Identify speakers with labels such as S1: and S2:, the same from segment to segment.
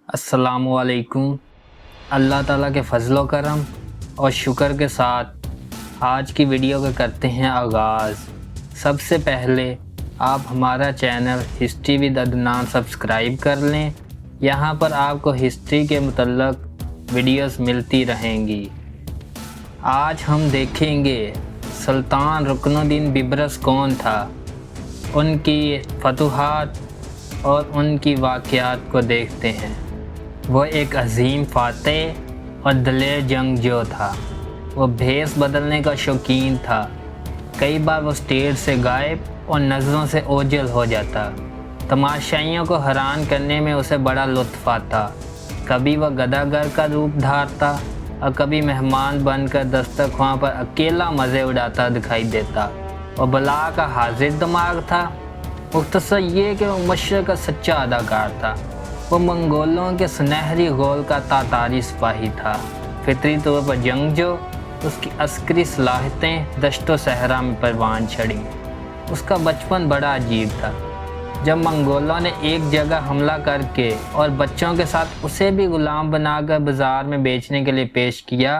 S1: अस्सलाम वालेकुम। अल्लाह ताला के फ़ज़ल व करम और शुक्र के साथ आज की वीडियो का करते हैं आगाज़। सबसे पहले आप हमारा channel history with Adnan subscribe कर लें। यहाँ पर आपको हिस्ट्री के मुतल्लक़ वीडियोस मिलती रहेंगी। आज हम देखेंगे सुल्तान रुकनुद्दीन बिब्रस कौन था, उनकी फतूहात और उनकी वाक़यात को देखते हैं। वो एक अज़ीम फ़ातेह और दलेर जंगजू था। वो भेस बदलने का शौकीन था। कई बार वो स्टेज से गायब और नज़रों से ओझल हो जाता। तमाशाइयों को हैरान करने में उसे बड़ा लुत्फ़ आता। कभी वह गदागर का रूप धारता और कभी मेहमान बनकर दस्तरख्वां पर अकेला मज़े उड़ाता दिखाई देता। और बला का हाजिर दिमाग था। मुख्तसर ये कि वो मशरक़ का सच्चा अदाकार था। वो मंगोलों के सुनहरी गोल का तातारी सिपाही था। फितरी तौर पर जंगजू, उसकी अस्करी सलाहियतें दश्तो सहरा में परवान चढ़ी। उसका बचपन बड़ा अजीब था। जब मंगोलों ने एक जगह हमला करके और बच्चों के साथ उसे भी गुलाम बनाकर बाज़ार में बेचने के लिए पेश किया,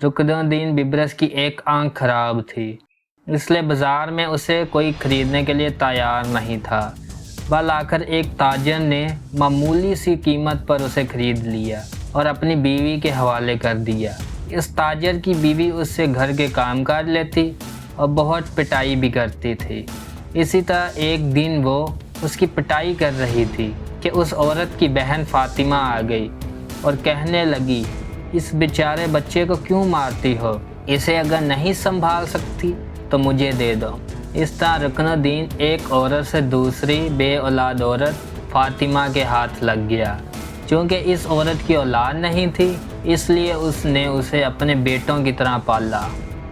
S1: रुकनुद्दीन बिब्रस की एक आंख खराब थी, इसलिए बाज़ार में उसे कोई ख़रीदने के लिए तैयार नहीं था। बल आकर एक ताजर ने मामूली सी कीमत पर उसे ख़रीद लिया और अपनी बीवी के हवाले कर दिया। इस ताजर की बीवी उससे घर के काम कर लेती और बहुत पिटाई भी करती थी। इसी तरह एक दिन वो उसकी पिटाई कर रही थी कि उस औरत की बहन फ़ातिमा आ गई और कहने लगी, इस बेचारे बच्चे को क्यों मारती हो? इसे अगर नहीं संभाल सकती तो मुझे दे दो। इस तरह रुकनुद्दीन एक औरत से दूसरी बे औलाद औरत फ़ातिमा के हाथ लग गया। चूँकि इस औरत की औलाद नहीं थी, इसलिए उसने उसे अपने बेटों की तरह पाला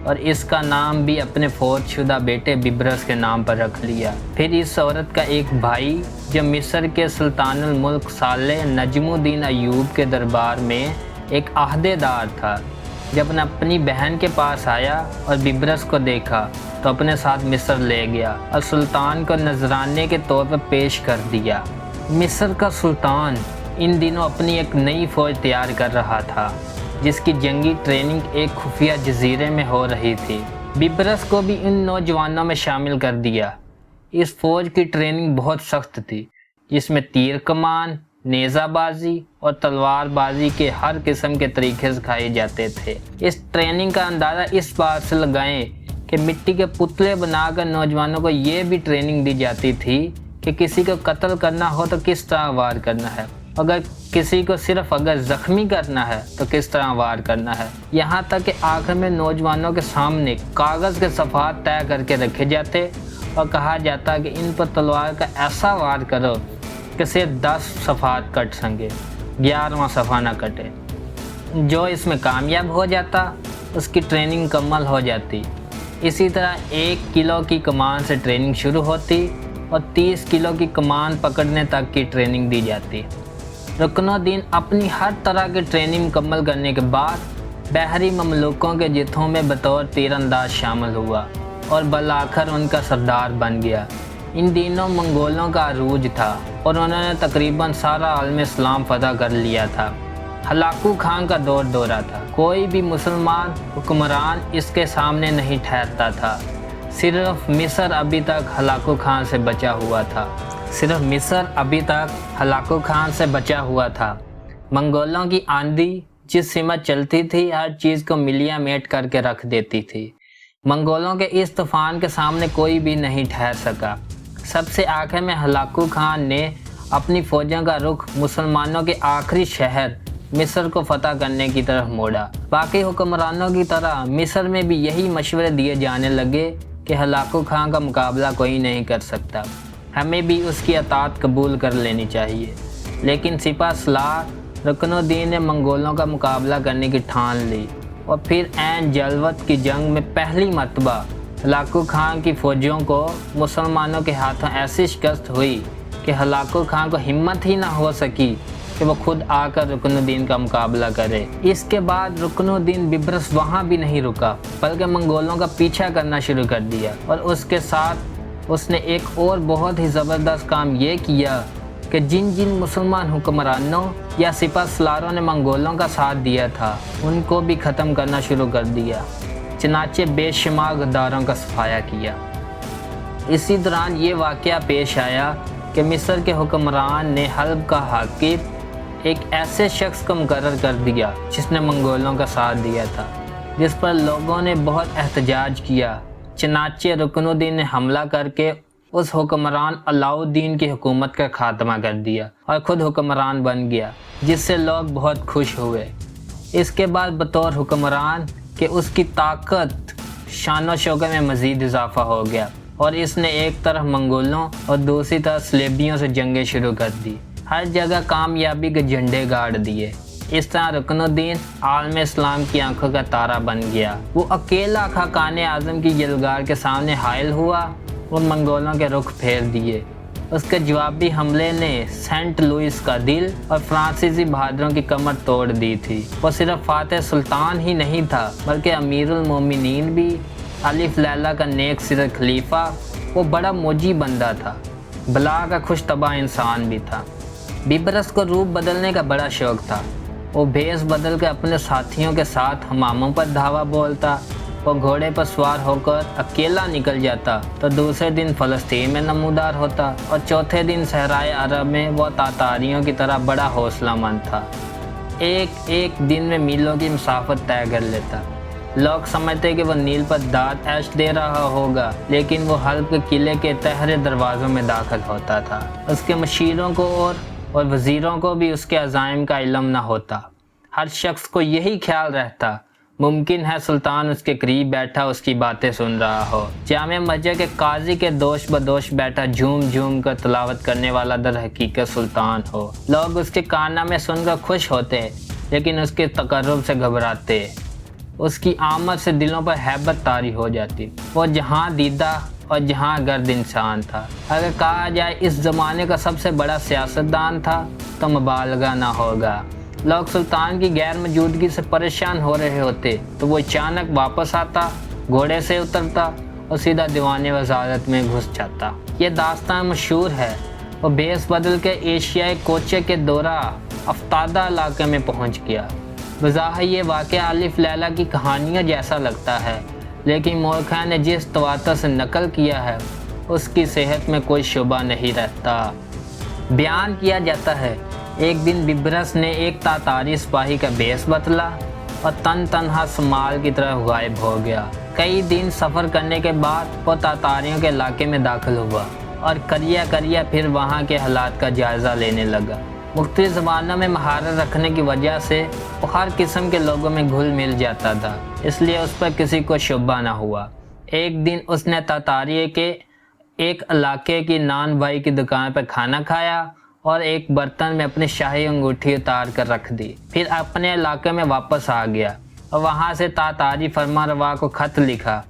S1: और इसका नाम भी अपने फौतशुदा बेटे बिब्रस के नाम पर रख लिया। फिर इस औरत का एक भाई जो मिस्र के सुल्तानुल मुल्क साले नजमुद्दीन अय्यूब के दरबार में एक अहदेदार था, जब अपनी बहन के पास आया और बिब्रस को देखा तो अपने साथ मिस्र ले गया और सुल्तान को नजराने के तौर पर पेश कर दिया। मिस्र का सुल्तान इन दिनों अपनी एक नई फ़ौज तैयार कर रहा था, जिसकी जंगी ट्रेनिंग एक खुफिया जजीरे में हो रही थी। बिब्रस को भी इन नौजवानों में शामिल कर दिया। इस फ़ौज की ट्रेनिंग बहुत सख्त थी, जिसमें तीर कमान, नेज़ाबाजी और तलवारबाजी के हर किस्म के तरीके सिखाए जाते थे। इस ट्रेनिंग का अंदाज़ा इस बात से लगाएं कि मिट्टी के पुतले बनाकर नौजवानों को ये भी ट्रेनिंग दी जाती थी कि किसी को कत्ल करना हो तो किस तरह वार करना है, अगर किसी को सिर्फ अगर ज़ख्मी करना है तो किस तरह वार करना है। यहाँ तक कि आखिर में नौजवानों के सामने कागज़ के सफ़ात तय करके रखे जाते और कहा जाता कि इन पर तलवार का ऐसा वार करो कि सिर्फ 10 सफ़ात कट सकें, 11वां सफ़ा ना कटे। जो इसमें कामयाब हो जाता उसकी ट्रेनिंग मुकम्मल हो जाती। इसी तरह 1 किलो की कमान से ट्रेनिंग शुरू होती और 30 किलो की कमान पकड़ने तक की ट्रेनिंग दी जाती। रुकनुद्दीन अपनी हर तरह की ट्रेनिंग मुकम्मल करने के बाद बहरी ममलूकों के जत्थों में बतौर तीरंदाज शामिल हुआ और बलाखर उनका सरदार बन गया। इन दिनों मंगोलों का अरूज था और उन्होंने तकरीबन सारा आलम इस्लाम फतह कर लिया था। हलाकू खान का दौर दौरा था। कोई भी मुसलमान हुक्मरान इसके सामने नहीं ठहरता था। सिर्फ मिस्र अभी तक हलाकू खान से बचा हुआ था। मंगोलों की आंधी जिस सिमत चलती थी, हर चीज़ को मिलिया मेट करके रख देती थी। मंगोलों के इस तूफान के सामने कोई भी नहीं ठहर सका। सबसे आखिर में हलाकू खान ने अपनी फ़ौजों का रुख मुसलमानों के आखिरी शहर मिस्र को फतह करने की तरफ मोड़ा। बाकी हुक्मरानों की तरह मिस्र में भी यही मशवरे दिए जाने लगे कि हलाकू खान का मुकाबला कोई नहीं कर सकता, हमें भी उसकी अतात कबूल कर लेनी चाहिए। लेकिन सिपह सलार रुकनुद्दीन ने मंगोलों का मुकाबला करने की ठान ली और फिर ऐन जलवत की जंग में पहली मरतबा हलाकू खान की फ़ौजों को मुसलमानों के हाथों ऐसी शिकस्त हुई कि हलाकू खान को हिम्मत ही ना हो सकी कि वो खुद आकर रुकनुद्दीन का मुकाबला करे। इसके बाद रुकनुद्दीन बिब्रस वहाँ भी नहीं रुका, बल्कि मंगोलों का पीछा करना शुरू कर दिया और उसके साथ उसने एक और बहुत ही ज़बरदस्त काम ये किया کہ جن جن مسلمان حکمرانوں یا سپہ سالاروں نے منگولوں کا ساتھ دیا تھا ان کو بھی ختم کرنا شروع کر دیا، چنانچہ بے شمار غداروں کا صفایا کیا۔ اسی دوران یہ واقعہ پیش آیا کہ مصر کے حکمران نے حلب کا حاکم ایک ایسے شخص کو مقرر کر دیا جس نے منگولوں کا ساتھ دیا تھا، جس پر لوگوں نے بہت احتجاج کیا۔ چنانچہ رکن الدین نے حملہ کر کے اس حکمران علاؤ الدین کی حکومت کا خاتمہ کر دیا اور خود حکمران بن گیا، جس سے لوگ بہت خوش ہوئے۔ اس کے بعد بطور حکمران کہ اس کی طاقت شان و شوکت میں مزید اضافہ ہو گیا اور اس نے ایک طرف منگولوں اور دوسری طرف صلیبیوں سے جنگیں شروع کر دی، ہر جگہ کامیابی کے جھنڈے گاڑ دیے۔ اس طرح رکن الدین عالم اسلام کی آنکھوں کا تارا بن گیا۔ وہ اکیلا خاقان اعظم کی یلغار کے سامنے حائل ہوا اور منگولوں کے رخ پھیر دیے۔ اس کے جوابی حملے نے سینٹ لوئس کا دل اور فرانسیسی بہادروں کی کمر توڑ دی تھی۔ وہ صرف فاتح سلطان ہی نہیں تھا بلکہ امیر المومنین بھی، الف لیلہ کا نیک سیرت خلیفہ، وہ بڑا موجی بندہ تھا، بلا کا خوش طبع انسان بھی تھا۔ بیبرس کو روپ بدلنے کا بڑا شوق تھا۔ وہ بھیس بدل کے اپنے ساتھیوں کے ساتھ حماموں پر دھاوا بولتا۔ وہ گھوڑے پر سوار ہو کر اکیلا نکل جاتا تو دوسرے دن فلسطین میں نمودار ہوتا اور چوتھے دن صحرائے عرب میں وہ تاتاریوں کی طرح بڑا حوصلہ مند تھا۔ ایک دن میں میلوں کی مسافت طے کر لیتا۔ لوگ سمجھتے کہ وہ نیل پر داد عیش دے رہا ہوگا، لیکن وہ حلب کے قلعے کے تہرے دروازوں میں داخل ہوتا تھا۔ اس کے مشیروں کو اور وزیروں کو بھی اس کے عزائم کا علم نہ ہوتا۔ ہر شخص کو یہی خیال رہتا ممکن ہے سلطان اس کے قریب بیٹھا اس کی باتیں سن رہا ہو۔ جامع مسجد کے قاضی کے دوش بدوش بیٹھا جھوم جھوم کر تلاوت کرنے والا در حقیقت سلطان ہو۔ لوگ اس کے کارنامے سن کر خوش ہوتے لیکن اس کے تقرب سے گھبراتے۔ اس کی آمد سے دلوں پر ہیبت طاری ہو جاتی۔ وہ جہاں دیدہ اور جہاں گرد انسان تھا۔ اگر کہا جائے اس زمانے کا سب سے بڑا سیاستدان تھا تو مبالغہ نہ ہوگا۔ لوگ سلطان کی غیر موجودگی سے پریشان ہو رہے ہوتے تو وہ اچانک واپس آتا، گھوڑے سے اترتا اور سیدھا دیوان وزارت میں گھس جاتا۔ یہ داستان مشہور ہے۔ وہ بھیس بدل کے ایشیائی کوچے کے دورہ افتادہ علاقے میں پہنچ گیا۔ بظاہر یہ واقعہ الف لیلہ کی کہانیوں جیسا لگتا ہے، لیکن مورخین نے جس تواتر سے نقل کیا ہے اس کی صحت میں کوئی شبہ نہیں رہتا۔ بیان کیا جاتا ہے ایک دن بیبرس نے ایک تاتاری سپاہی کا بھیس بدلا اور تنہا شمال کی طرف غائب ہو گیا۔ کئی دن سفر کرنے کے بعد وہ تاتاریوں کے علاقے میں داخل ہوا اور کریا پھر وہاں کے حالات کا جائزہ لینے لگا۔ مختلف زبانوں میں مہارت رکھنے کی وجہ سے وہ ہر قسم کے لوگوں میں گھل مل جاتا تھا، اس لیے اس پر کسی کو شبہ نہ ہوا۔ ایک دن اس نے تاتاریے کے ایک علاقے کی نان بھائی کی دکان پر کھانا کھایا اور ایک برتن میں اپنی شاہی انگوٹھی اتار کر رکھ دی۔ پھر اپنے علاقے میں واپس آ گیا اور وہاں سے تاتاری فرما روا کو خط لکھا،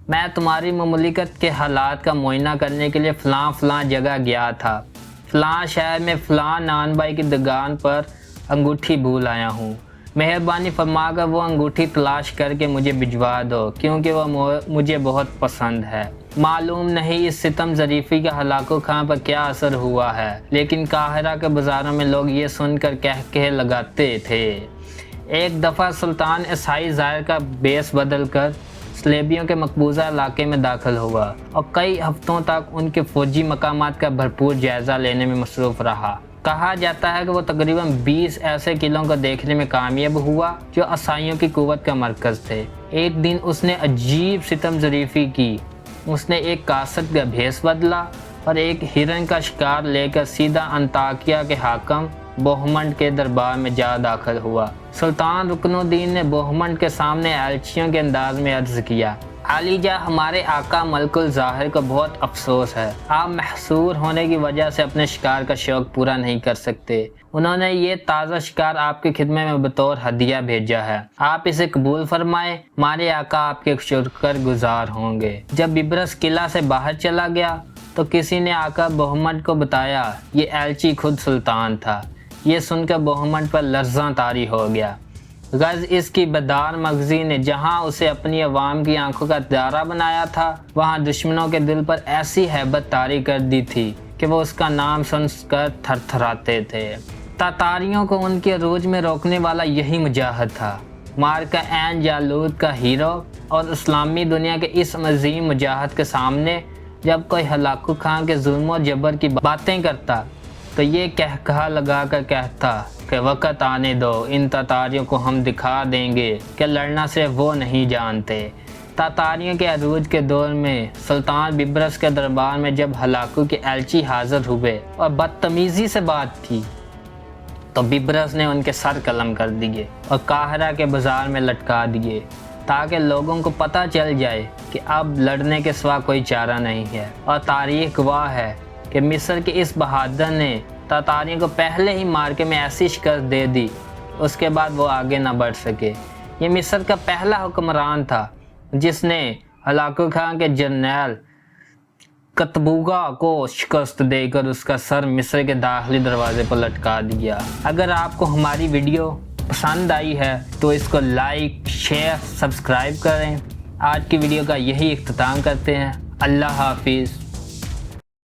S1: میں تمہاری مملکت کے حالات کا معائنہ کرنے کے لیے فلاں جگہ گیا تھا، فلاں شہر میں فلاں نان بھائی کی دکان پر انگوٹھی بھول آیا ہوں، مہربانی فرما کر وہ انگوٹھی تلاش کر کے مجھے بھجوا دو کیونکہ وہ مجھے بہت پسند ہے۔ معلوم نہیں اس ستم ظریفی کا ہلاکو خان پر کیا اثر ہوا ہے، لیکن قاہرہ کے بازاروں میں لوگ یہ سن کر کہہ لگاتے تھے۔ ایک دفعہ سلطان عیسائی زائر کا بیس بدل کر صلیبیوں کے مقبوضہ علاقے میں داخل ہوا اور کئی ہفتوں تک ان کے فوجی مقامات کا بھرپور جائزہ لینے میں مصروف رہا۔ کہا جاتا ہے کہ وہ تقریباً 20 ایسے قلعوں کو دیکھنے میں کامیاب ہوا جو عیسائیوں کی قوت کا مرکز تھے۔ ایک دن اس نے عجیب ستم ظریفی کی۔ اس نے ایک کاسد کا بھیس بدلا اور ایک ہرن کا شکار لے کر سیدھا انطاکیہ کے حاکم بوہمنڈ کے دربار میں جا داخل ہوا۔ سلطان رکن الدین نے بوہمنڈ کے سامنے ایلچیوں کے انداز میں عرض کیا، عالی جاں ہمارے آقا ملک الظاہر کو بہت افسوس ہے، آپ محصور ہونے کی وجہ سے اپنے شکار کا شوق پورا نہیں کر سکتے۔ انہوں نے یہ تازہ شکار آپ کی خدمت میں بطور ہدیہ بھیجا ہے، آپ اسے قبول فرمائیں، ہمارے آقا آپ کے شکر گزار ہوں گے۔ جب بیبرس قلعہ سے باہر چلا گیا تو کسی نے آقا بوہمنڈ کو بتایا یہ ایلچی خود سلطان تھا۔ یہ سن کر بوہمنڈ پر لرزاں طاری ہو گیا۔ غرض اس کی بیدار مغزی نے جہاں اسے اپنی عوام کی آنکھوں کا دارہ بنایا تھا، وہاں دشمنوں کے دل پر ایسی ہیبت طاری کر دی تھی کہ वो उसका नाम सुनकर थरथराते थे। तातारियों को उनके अरूज में रोकने वाला यही मुजाहिद था, मार्का ऐन जालूद का हीरो। और इस्लामी दुनिया के इस अजीम मुजाहिद के सामने जब कोई हलाकू खां के जुल्म और जबर की बातें करता तो ये कहा लगा कर कहता कि वक़्त आने दो, इन तातारियों को हम दिखा देंगे कि लड़ना सिर्फ वो नहीं जानते। तातारियों के अरूज के दौर में सुल्तान बिब्रस के दरबार में जब हलाकू के एलची हाजिर हुए और बदतमीज़ी से बात की तो बिब्रस ने उनके सर कलम कर दिए और काहिरा के बाज़ार में लटका दिए, ताकि लोगों को पता चल जाए कि अब लड़ने के सिवा कोई चारा नहीं है। और तारीख गवाह है कि मिस्र के इस बहादुर ने तातारियों को पहले ही मार्के में ऐसी शिकस्त दे दी, उसके बाद वो आगे ना बढ़ सके। ये मिस्र का पहला हुक्मरान था जिसने हलाकू खां के जर्नैल कतबूगा को शिकस्त देकर उसका सर मिस्र के दाखिली दरवाजे पर लटका दिया। अगर आपको हमारी वीडियो पसंद आई है तो इसको लाइक, शेयर, सब्सक्राइब करें। आज की वीडियो का यही इख्तिताम करते हैं। अल्लाह हाफिज़।